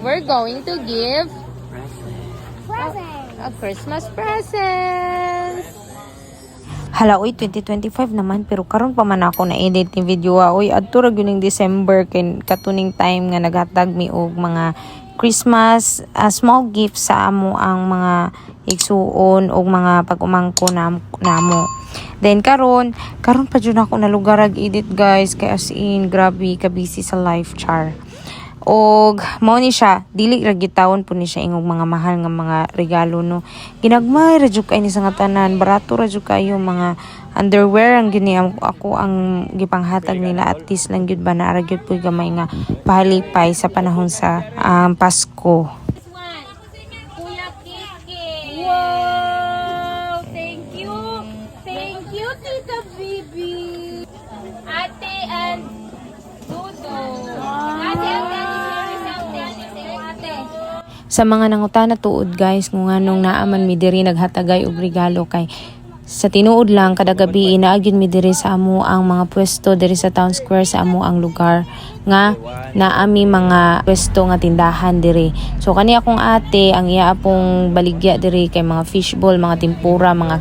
We're going to give a Christmas present. Hala, uy, 2025 naman, pero karon pa man ako na-edit ni video. Uy, adto ra gyud ning December kay katuning time nga naghatag mi og mga Christmas small gifts sa amo ang mga igsuon og mga pag-umangko namo. Then karon pa jud ako na lugar ag edit guys, kay as in grabe ka busy sa life char. Og mao ni siya, dili ra gitawon po ni siya ingog mga mahal nga mga regalo no. Ginagmay ra jud kay ni sa nga tanan, barato ra jud kayo mga underwear ang gini ako ang gipanghatag nila, at least lang gyud ba na ra gyud puy gamay nga pahalipay sa panahon sa Pasko. Kuya Kiki. Wow! Thank you. Thank you, Tita Bibi. Ate and Dudo. Ate ang ate. Sa mga nangutana tuod guys, kung anong naaman mi diri naghatagay og regalo, kay sa tinuod lang kada gabi inaagyon mi diri sa amo ang mga pwesto diri sa town square sa amo ang lugar nga naami mga pwesto nga tindahan diri. So kani akong ate ang iya apong baligya diri kay mga fishball, mga tempura, mga